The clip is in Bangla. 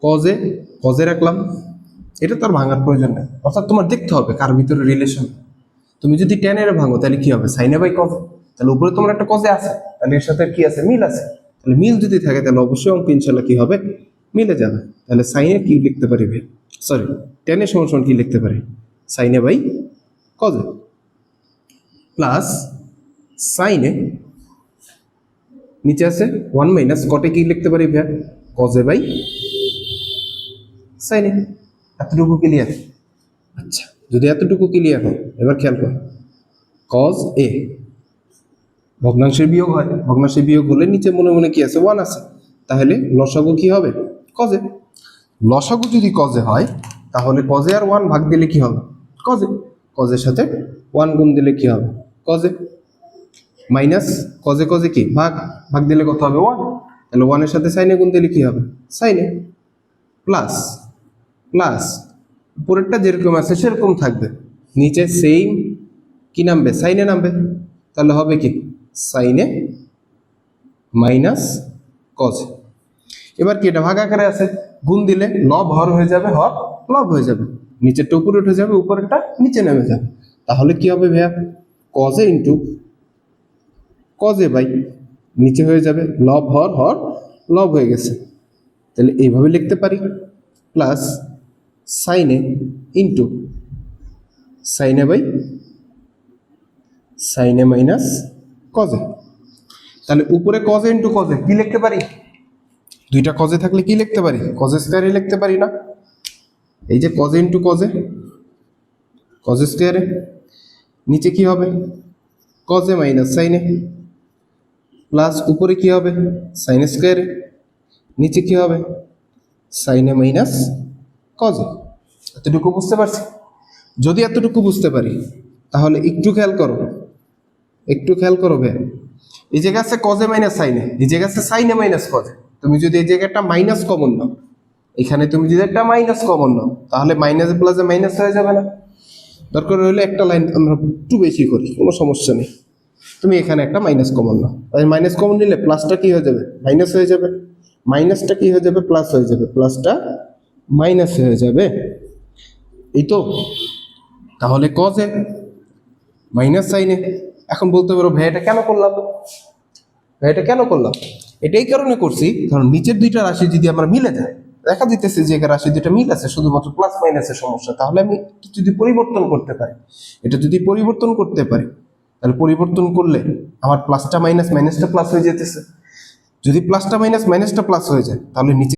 কজে কজে রাখলাম, এটা তো আর ভাঙার প্রয়োজন নেই। অর্থাৎ তোমার দেখতে হবে কার ভিতরে রিলেশন। তুমি যদি টেনের ভাঙো তাহলে কি হবে, সাইনে বাই কজে, তাহলে উপরে তোমার একটা কজে আছে, তাহলে এর সাথে কি আছে, মিল আছে। তাহলে মিল যদি থাকে তাহলে অবশ্যই অঙ্ক ইনশাল্লাহ কি হবে, মিলে যাবে। তাহলে সাইনে কি লিখতে পারি, সরি টেনের সমান কি লিখতে পারি, সাইনে বাই কজে প্লাস সাইনে নিচে আছে 1 মাইনাস কটে কি লিখতে পারি ভাইয়া, কজে বাই সাইনে। এতটুকু ক্লিয়ার? আচ্ছা, যদি এতটুকু ক্লিয়ার হয় এবার খেয়াল করো, কজ এ ভগ্নাংশের বিয়োগ হয়, ভগ্নাংশের বিয়োগ হলে নিচে মনে মনে কি আছে, 1 আছে, তাহলে লসাগু কি হবে, কজে। লসাগু যদি কজে হয় তাহলে কজে আর 1 ভাগ দিলে কি হবে, কজে। কজের সাথে 1 গুণ দিলে কি হবে, কজে। মাইনাস কজে কজে কি ভাগ, ভাগ দিলে কত হবে, 1, তাহলে 1 এর সাথে সাইনে গুণ দিলে কি হবে, সাইনে। প্লাস প্লাস উপরেরটা যেরকম আছে সেরকম থাকবে, নিচে সেম কি নামবে, সাইনে নামবে, তাহলে হবে কি, সাইনে মাইনাস কজ। এবার কি এটা ভাগ আকারে আছে, গুণ দিলে লব হর হয়ে যাবে, হর লব হয়ে যাবে, নিচেরটা উপরে উঠে যাবে, উপরেরটা নিচে নেমে যাবে, তাহলে কি হবে ভাইয়া, কজে ইন্টু কজে বাই নিচে হয়ে যাবে, লব হর হর লব হয়ে গেছে, তাহলে এইভাবে লিখতে পারি। প্লাস সাইনে ইন্টু সাইনে বাই সাইনে মাইনাস কজে, তাহলে উপরে কজে ইন্টু কজে কি লিখতে পারি, দুইটা কজে থাকলে কি লিখতে পারি, কজে স্কোয়ারে লিখতে পারি না, এই যে কজে ইন্টু কজে, কজে স্কোয়ারে নিচে কি হবে, কজে মাইনাস সাইনে, প্লাস উপরে কি হবে, সাইনে স্কোয়ারে, নিচে কি হবে, সাইনে মাইনাস কজে। এতটুকু বুঝতে পারছি? যদি এতটুকু বুঝতে পারি তাহলে একটু খেয়াল করো, একটু খেয়াল করো ভাই, এই জায়গা আছে কজে মাইনাস সাইনে, এই জায়গা আছে সাইনে মাইনাস কজে, তুমি যদি এই জায়গাটা মাইনাস কমন নাও, এখানে তুমি যদি একটা মাইনাস কমন নাও তাহলে মাইনাস প্লাসে মাইনাস হয়ে যাবে না, দরকার হলে একটা লাইন আমরা একটু বেশি করি, কোনো সমস্যা নেই, তুমি এখানে একটা মাইনাস কমন নাও, মাইনাস কমন নিলে প্লাসটা কি হয়ে যাবে, মাইনাস হয়ে যাবে, মাইনাসটা কি হয়ে যাবে, প্লাস হয়ে যাবে, প্লাসটা মাইনাস হয়ে যাবে, এই তো। তাহলে কজে মাইনাস সাইনে। এখন বলতে পারো ভাই এটা কেন করলাম, ভাই এটা কেন করলাম, এটা এই কারণে করছি কারণ নিচের দুইটা রাশি যদি আমরা মিলে যায়, দেখা দিতেছে যে রাশি দুইটা মিল আছে, শুধুমাত্র প্লাস মাইনাসের সমস্যা, তাহলে আমি যদি পরিবর্তন করতে পারি, এটা যদি পরিবর্তন করতে পারি তাহলে পরিবর্তন করলে আমার প্লাসটা মাইনাস, মাইনাসটা প্লাস হয়ে যেতেছে, যদি প্লাসটা মাইনাস, মাইনাসটা প্লাস হয়ে যায় তাহলে নিচে